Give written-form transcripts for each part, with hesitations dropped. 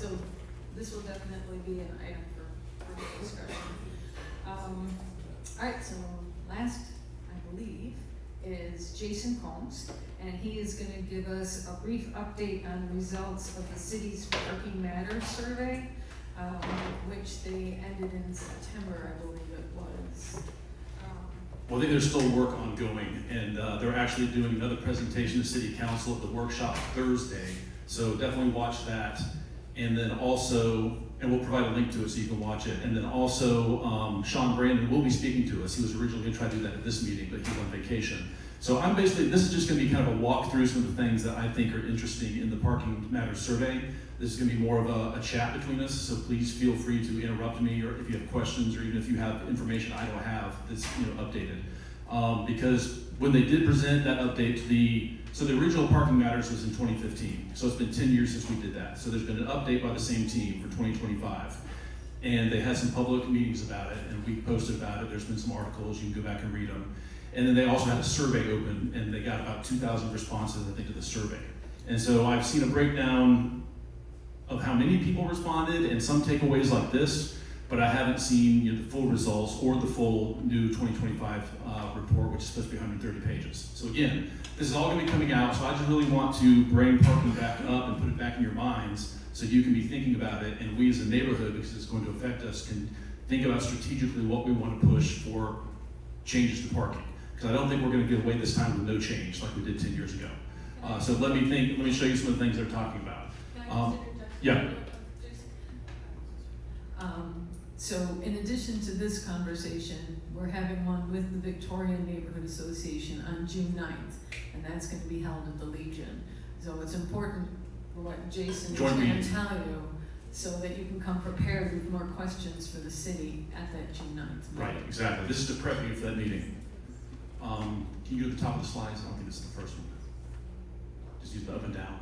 So this will definitely be an item for discussion. All right, so last, I believe, is Jason Combs, and he is going to give us a brief update on the results of the city's Parking Matters survey, which they ended in September, I believe it was. Well, I think there's still work ongoing, and they're actually doing another presentation to City Council at the workshop Thursday, so definitely watch that. And then also, and we'll provide a link to it so you can watch it. And then also, Sean Brandon will be speaking to us. He was originally going to try to do that at this meeting, but he's on vacation. So I'm basically, this is just going to be kind of a walk through some of the things that I think are interesting in the Parking Matters survey. This is going to be more of a chat between us, so please feel free to interrupt me, or if you have questions, or even if you have information I don't have that's updated. Because when they did present that update to so the original Parking Matters was in 2015, so it's been 10 years since we did that. So there's been an update by the same team for 2025. And they had some public meetings about it, and we posted about it. There's been some articles, you can go back and read them. And then they also had a survey open, and they got about 2,000 responses, I think, to the survey. And so I've seen a breakdown of how many people responded and some takeaways like this, but I haven't seen the full results or the full new 2025 report, which is supposed to be 130 pages. So again, this is all going to be coming out, so I just really want to bring parking back up and put it back in your minds so you can be thinking about it, and we as a neighborhood, because it's going to affect us, can think about strategically what we want to push for changes to parking. Because I don't think we're going to get away this time with no change like we did 10 years ago. So let me show you some of the things they're talking about. Yeah. So in addition to this conversation, we're having one with the Victorian Neighborhood Association on June 9th, and that's going to be held at the Legion. So it's important for what Jason is going to tell you, so that you can come prepared with more questions for the city at that June 9th meeting. Right, exactly. This is to prep you for that meeting. Can you go to the top of the slides? I don't think this is the first one. Just use the up and down.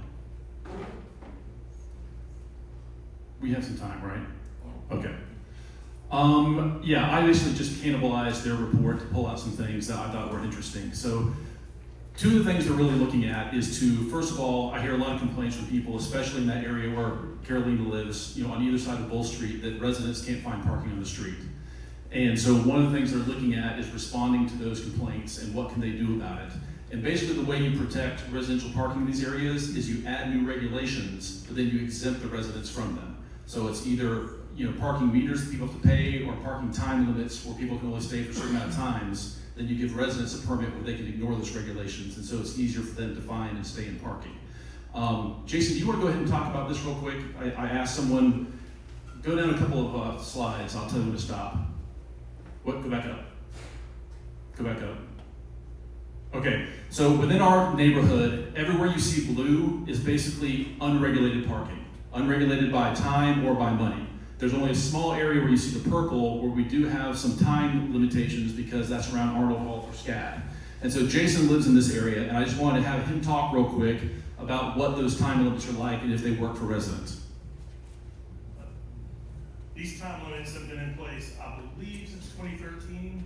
We have some time, right? Okay. Yeah, I basically just cannibalized their report to pull out some things that I thought were interesting. So, two of the things they're really looking at is to, first of all, I hear a lot of complaints from people, especially in that area where Carolina lives, on either side of Bull Street, that residents can't find parking on the street. And so one of the things they're looking at is responding to those complaints and what can they do about it. And basically the way you protect residential parking in these areas is you add new regulations, but then you exempt the residents from them. So it's either parking meters that people have to pay, or parking time limits where people can only stay for a certain amount of times. Then you give residents a permit where they can ignore those regulations, and so it's easier for them to find and stay in parking. Jason, do you want to go ahead and talk about this real quick? I asked someone, go down a couple of slides, I'll tell you when to stop. What? Go back up. Go back up. Okay, so within our neighborhood, everywhere you see blue is basically unregulated parking. Unregulated by time or by money. There's only a small area where you see the purple where we do have some time limitations because that's around Arnold Hall for SCAD. And so Jason lives in this area, and I just wanted to have him talk real quick about what those time limits are like and if they work for residents. These time limits have been in place, I believe, since 2013.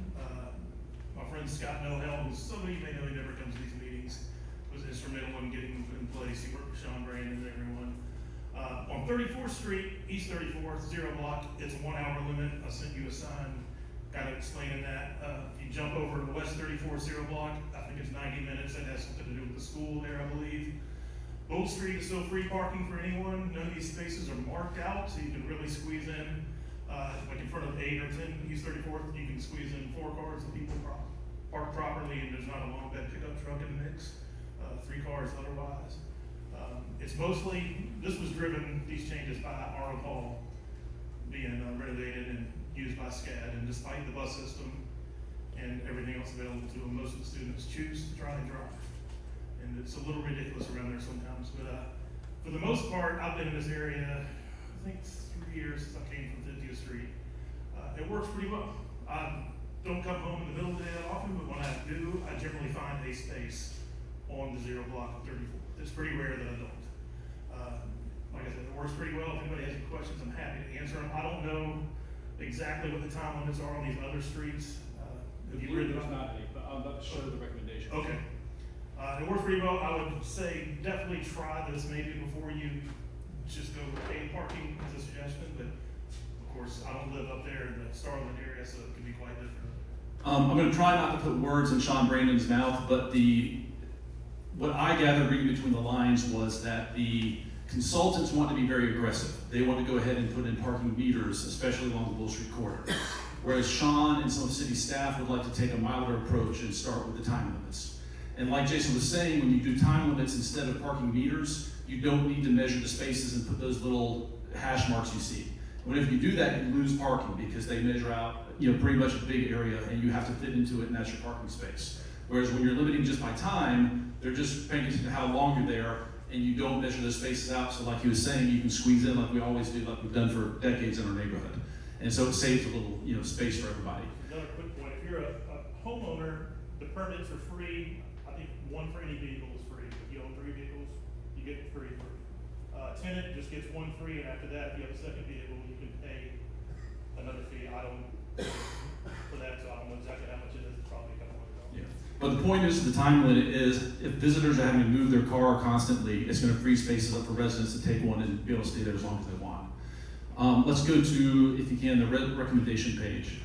My friend Scott Noel, who some of you may know, he never comes to these meetings, was instrumental in getting them in place. He worked with Sean Brandon and everyone. On 34th Street, East 34th, 0 block, it's a 1 hour limit. I sent you a sign kind of explaining that. If you jump over to West 34th, 0 block, I think it's 90 minutes. That has something to do with the school there, I believe. Bull Street is still free parking for anyone. None of these spaces are marked out, so you can really squeeze in. Like in front of 8 or 10 East 34th, you can squeeze in 4 cars and people park properly, and there's not a long bed pickup truck in the mix. 3 cars otherwise. It's mostly, this was driven, these changes, by Arnold Hall being renovated and used by SCAD, and despite the bus system and everything else available to them, most of the students choose to try and drive. And it's a little ridiculous around there sometimes, but for the most part, I've been in this area, I think 3 years since I came from 50th Street. It works pretty well. I don't come home in the middle of the day that often, but when I do, I generally find a space on the 0 block of 34. It's pretty rare that I don't. Like I said, it works pretty well. If anybody has any questions, I'm happy to answer them. I don't know exactly what the time limits are on these other streets. Have you read them? Not any, but I'm not sure of the recommendation. Okay. It works pretty well. I would say definitely try this maybe before you let's just go with paid parking as a suggestion, but of course, I don't live up there in the Starland area, so it could be quite different. I'm going to try not to put words in Sean Brandon's mouth, but what I gathered reading between the lines was that the consultants want to be very aggressive. They want to go ahead and put in parking meters, especially along the Bull Street corridor. Whereas Sean and some of the city staff would like to take a milder approach and start with the time limits. And like Jason was saying, when you do time limits instead of parking meters, you don't need to measure the spaces and put those little hash marks you see. When if you do that, you lose parking because they measure out, pretty much a big area and you have to fit into it, and that's your parking space. Whereas when you're limiting just by time, they're just paying attention to how long you're there, and you don't measure those spaces out. So like he was saying, you can squeeze in like we always do, like we've done for decades in our neighborhood. And so it saves a little, space for everybody. Another quick point, if you're a homeowner, the permits are free. I think one for any vehicle is free. If you own 3 vehicles, you get it free. Tenant just gets 1 free, and after that, if you have a second vehicle, you can pay another fee. I don't, for that, so I don't know exactly how much it is. It's probably a couple $100. Yeah. But the point is, the time limit is, if visitors are having to move their car constantly, it's going to free spaces up for residents to take one and be able to stay there as long as they want. Let's go to, if you can, the recommendation page.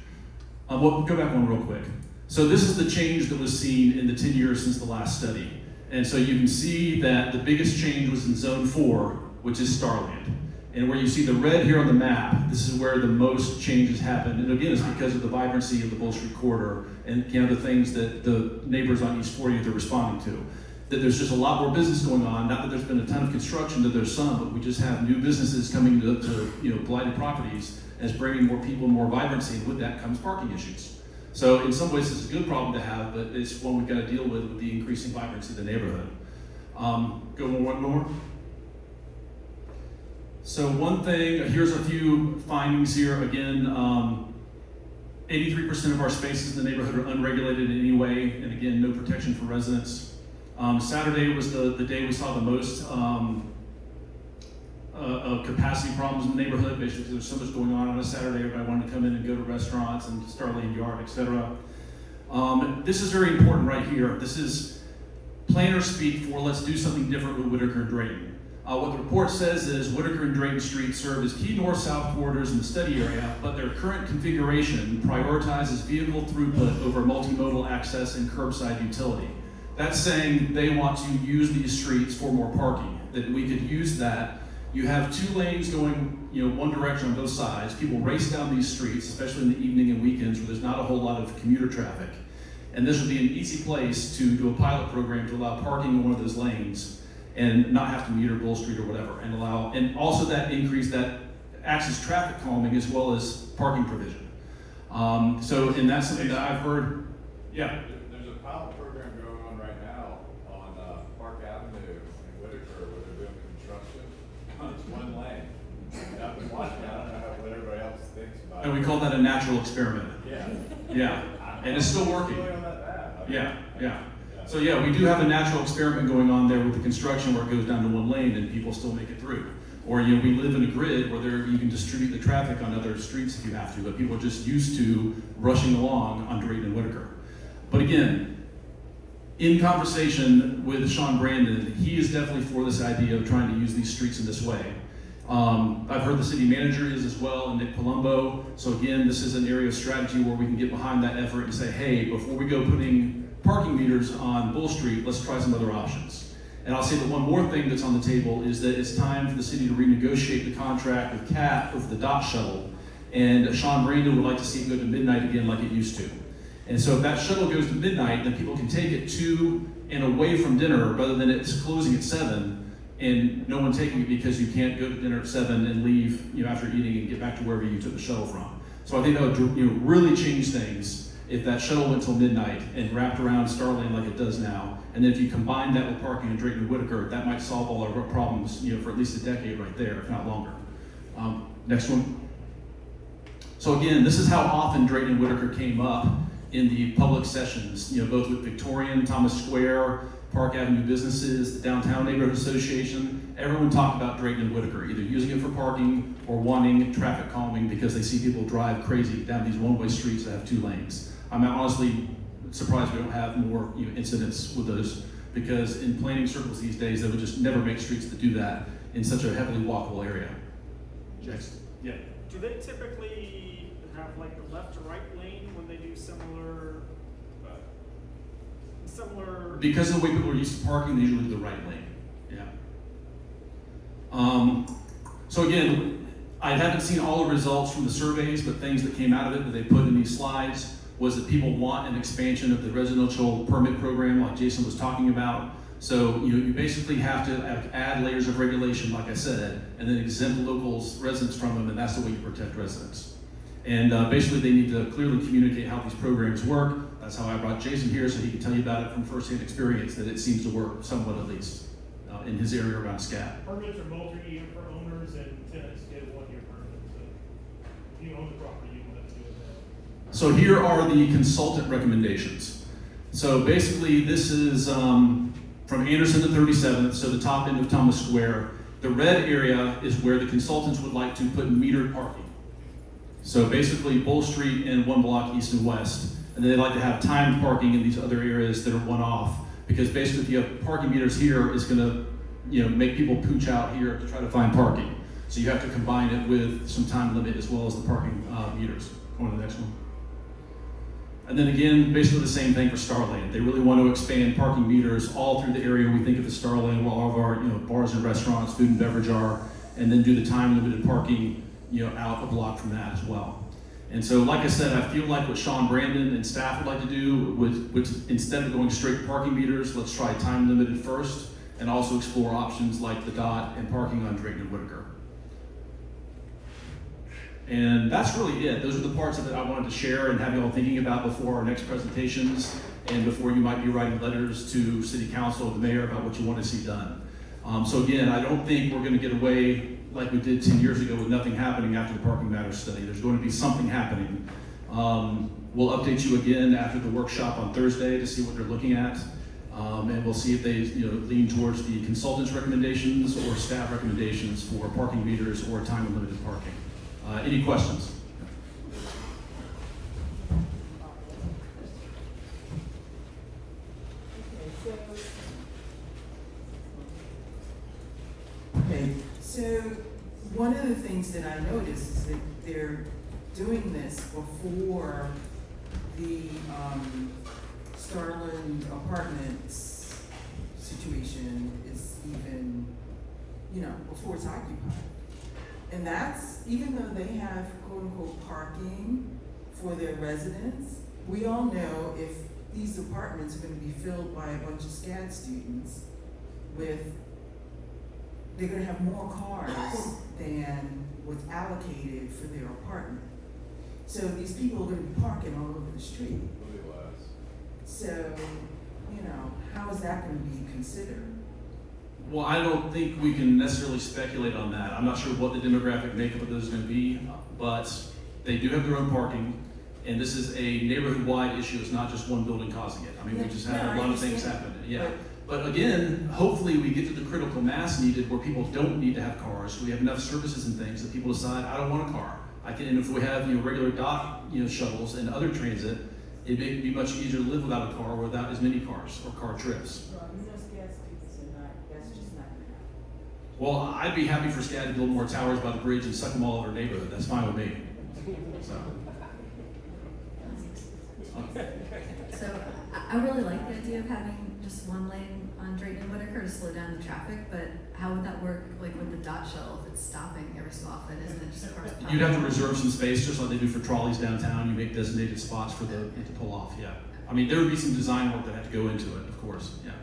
We'll go back one real quick. So this is the change that was seen in the 10 years since the last study. And so you can see that the biggest change was in Zone 4, which is Starland. And where you see the red here on the map, this is where the most changes happen. And again, it's because of the vibrancy of the Bull Street corridor and the things that the neighbors on East 40th are responding to. That there's just a lot more business going on. Not that there's been a ton of construction, that there's some, but we just have new businesses coming to blighted properties as bringing more people and more vibrancy, and with that comes parking issues. So in some ways, it's a good problem to have, but it's one we've got to deal with the increasing vibrancy of the neighborhood. Go one more. So one thing, here's a few findings here. Again, 83% of our spaces in the neighborhood are unregulated in any way, and again, no protection for residents. Saturday was the day we saw the most capacity problems in the neighborhood. Basically, there's so much going on a Saturday, everybody wanted to come in and go to restaurants and Starland Yard, etc. This is very important right here. This is planner speak for let's do something different with Whitaker and Drayton. What the report says is Whitaker and Drayton Street serve as key north-south corridors in the study area, but their current configuration prioritizes vehicle throughput over multimodal access and curbside utility. That's saying they want to use these streets for more parking, that we could use that. You have 2 lanes going, one direction on both sides. People race down these streets, especially in the evening and weekends where there's not a whole lot of commuter traffic. And this would be an easy place to do a pilot program to allow parking in one of those lanes and not have to meter Bull Street or whatever, and also that increase that acts as traffic calming as well as parking provision. And that's something that I've heard. Yeah. There's a pilot program going on right now on Park Avenue in Whitaker where they're doing construction. It's 1 lane. I've been watching it. I don't know what everybody else thinks about it. And we call that a natural experiment. Yeah. Yeah. And it's still working. Really on that bad. Yeah. So yeah, we do have a natural experiment going on there with the construction where it goes down to 1 lane and people still make it through. Or we live in a grid where you can distribute the traffic on other streets if you have to, but people are just used to rushing along on Drayton and Whitaker. But again, in conversation with Sean Brandon, he is definitely for this idea of trying to use these streets in this way. I've heard the city manager is as well, and Nick Palumbo. So again, this is an area of strategy where we can get behind that effort and say, hey, before we go putting parking meters on Bull Street, let's try some other options. And I'll say that one more thing that's on the table is that it's time for the city to renegotiate the contract with CAT over the dot shuttle. And Sean Brandon would like to see it go to midnight again like it used to. And so if that shuttle goes to midnight, then people can take it to and away from dinner rather than it's closing at 7 and no one taking it because you can't go to dinner at 7 and leave after eating and get back to wherever you took the shuttle from. So I think that would really change things if that shuttle went till midnight and wrapped around Starland like it does now. And then if you combine that with parking in Drayton and Whitaker, that might solve all our problems for at least a decade right there, if not longer. Next one. So again, this is how often Drayton and Whitaker came up in the public sessions, both with Victorian, Thomas Square, Park Avenue businesses, the Downtown Neighborhood Association. Everyone talked about Drayton and Whitaker, either using it for parking or wanting traffic calming because they see people drive crazy down these one-way streets that have 2 lanes. I'm honestly surprised we don't have more incidents with those, because in planning circles these days, they would just never make streets that do that. in such a heavily walkable area. Next. Yeah. Do they typically have like the left to right lane when they do similar? Because of the way people are used to parking, they usually do the right lane. Yeah. So again, I haven't seen all the results from the surveys, but things that came out of it that they put in these slides was that people want an expansion of the residential permit program like Jason was talking about. So you basically have to add layers of regulation, like I said, and then exempt locals, residents from them, and that's the way you protect residents. And basically they need to clearly communicate how these programs work. That's how I brought Jason here, so he can tell you about it from firsthand experience, that it seems to work somewhat at least in his area around SCAT. Permits are multi-year for owners and tenants get a 1-year permit, so if you own the property, you don't have to do that. So here are the consultant recommendations. So basically this is from Anderson to 37th, so the top end of Thomas Square. The red area is where the consultants would like to put metered parking. So basically Bull Street and 1 block east and west. And then they'd like to have timed parking in these other areas that are one-off, because basically if you have parking meters here, it's gonna make people pooch out here to try to find parking. So you have to combine it with some time limit as well as the parking meters. Go on to the next one. And then again, basically the same thing for Starland. They really want to expand parking meters all through the area we think of as Starland, where all of our bars and restaurants, food and beverage are, and then do the time limited parking out a block from that as well. And so, like I said, I feel like what Sean Brandon and staff would like to do would instead of going straight to parking meters, let's try time limited first, and also explore options like the dot and parking on Drayton and Whitaker. And that's really it. Those are the parts of it I wanted to share and have you all thinking about before our next presentations and before you might be writing letters to City Council or the Mayor about what you want to see done. So again, I don't think we're going to get away like we did 10 years ago with nothing happening after the parking matters study. There's going to be something happening. We'll update you again after the workshop on Thursday to see what they're looking at. And we'll see if they lean towards the consultant's recommendations or staff recommendations for parking meters or time limited parking. Any questions? Okay, so one of the things that I noticed is that they're doing this before the Starland Apartments situation is even, before it's occupied. And that's, even though they have quote unquote parking for their residents, we all know if these apartments are gonna be filled by a bunch of SCAD students they're gonna have more cars than what's allocated for their apartment. So these people are gonna be parking all over the street. Really less. So, how is that gonna be considered? Well, I don't think we can necessarily speculate on that. I'm not sure what the demographic makeup of those is going to be, but they do have their own parking, and this is a neighborhood-wide issue. It's not just one building causing it. I mean, we just have a lot of things happen. Yeah. But again, hopefully we get to the critical mass needed where people don't need to have cars. We have enough services and things that people decide, I don't want a car. And if we have regular dot shuttles and other transit, it may be much easier to live without a car or without as many cars or car trips. Well, I'd be happy for SCAD to build more towers by the bridge and suck them all over our neighborhood. That's fine with me. So I really like the idea of having just one lane on Drayton and Whitaker to slow down the traffic, but how would that work like with the dot shuttle if it's stopping every so often? Isn't it just cars popping? You'd have to reserve some space, just like they do for trolleys downtown. You make designated spots for it to pull off, yeah. I mean, there would be some design work that had to go into it, of course, yeah.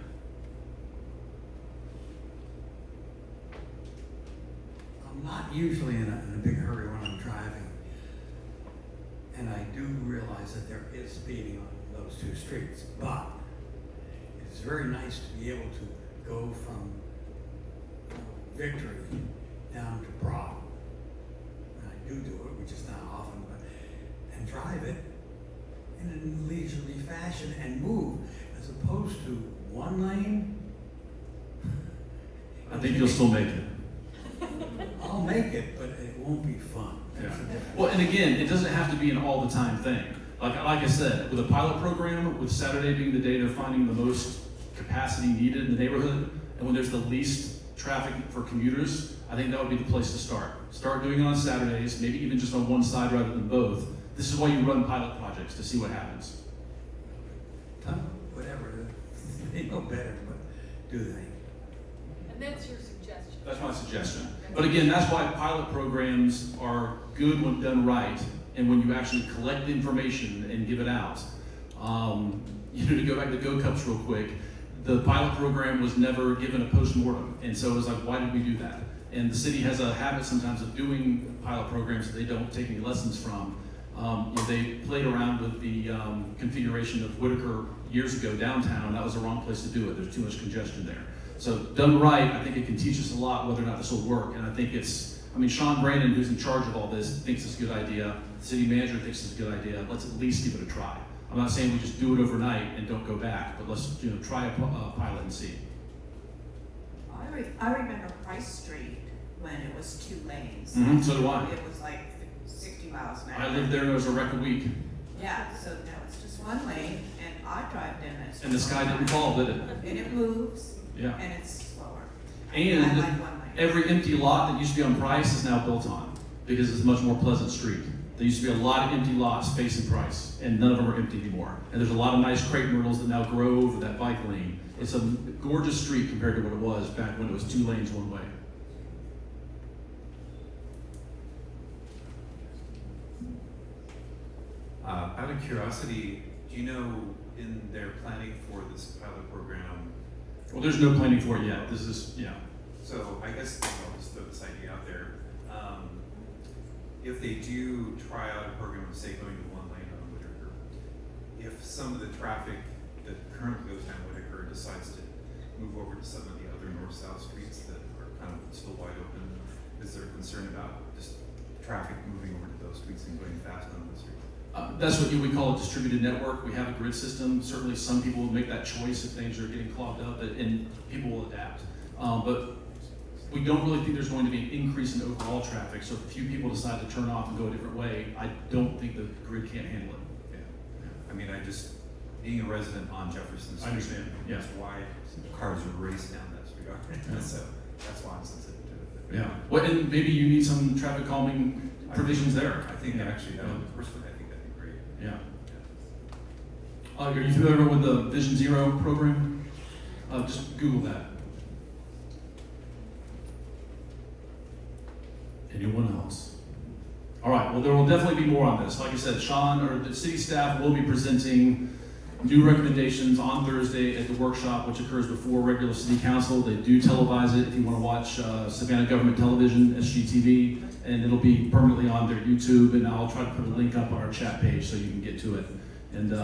I'm not usually in a big hurry when I'm driving. And I do realize that there is speeding on those two streets, but it's very nice to be able to go from Victory down to Broad. And I do it, which is not often, and drive it in a leisurely fashion and move, as opposed to one lane. I think you'll still make it. I'll make it, but it won't be fun. Yeah. Well, and again, it doesn't have to be an all the time thing. Like I said, with a pilot program, with Saturday being the day they're finding the most capacity needed in the neighborhood, and when there's the least traffic for commuters, I think that would be the place to start. Start doing it on Saturdays, maybe even just on one side rather than both. This is why you run pilot projects, to see what happens. Whatever, they know better, but do they? And that's your suggestion. That's my suggestion. But again, that's why pilot programs are good when done right, and when you actually collect the information and give it out. To go back to Go Cups real quick, the pilot program was never given a post-mortem, and so it was like, why did we do that? And the city has a habit sometimes of doing pilot programs that they don't take any lessons from. They played around with the configuration of Whitaker years ago downtown. That was the wrong place to do it. There's too much congestion there. So done right, I think it can teach us a lot whether or not this will work. And I think Sean Brandon, who's in charge of all this, thinks it's a good idea. The city manager thinks it's a good idea. Let's at least give it a try. I'm not saying we just do it overnight and don't go back, but let's try a pilot and see. I remember Price Street when it was 2 lanes. So do I. It was like 60 miles an hour. I lived there and it was a wreck a week. Yeah, so now it's just 1 lane, and I drive down it. And the sky didn't fall, did it? And it moves, Yeah. and it's slower. And I like 1 lane. every empty lot that used to be on Price is now built on, because it's a much more pleasant street. There used to be a lot of empty lots facing Price, and none of them are empty anymore. And there's a lot of nice crepe myrtles that now grow over that bike lane. It's a gorgeous street compared to what it was back when it was 2 lanes one way. Out of curiosity, do you know in their planning for this pilot program? Well, there's no planning for it yet. This is, yeah. So I guess I'll just throw this idea out there. If they do try out a program of say going to 1 lane on Whitaker, if some of the traffic that currently goes down Whitaker decides to move over to some of the other north-south streets that are kind of still wide open, is there concern about just traffic moving over to those streets and going fast on those streets? That's what we call a distributed network. We have a grid system. Certainly some people will make that choice if things are getting clogged up, and people will adapt. But we don't really think there's going to be an increase in overall traffic. So if a few people decide to turn off and go a different way, I don't think the grid can't handle it. Yeah. I mean, being a resident on Jefferson Street, I understand, yeah. that's why cars would race down that street. So that's why I'm sensitive to it. Yeah. Well, and maybe you need some traffic calming provisions there. I think Yeah. actually, personally, I think that'd be great. Yeah. Are you familiar with the Vision Zero program? Just Google that. Anyone else? All right, well, there will definitely be more on this. Like I said, Sean, or the city staff will be presenting new recommendations on Thursday at the workshop, which occurs before regular city council. They do televise it if you want to watch Savannah Government Television, SGTV, and it'll be permanently on their YouTube, and I'll try to put a link up on our chat page so you can get to it. And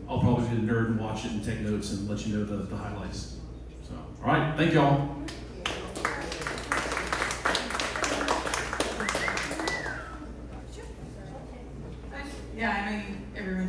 I'll probably be the nerd and watch it and take notes and let you know the highlights. So, all right, thank y'all. Yeah, I know everyone's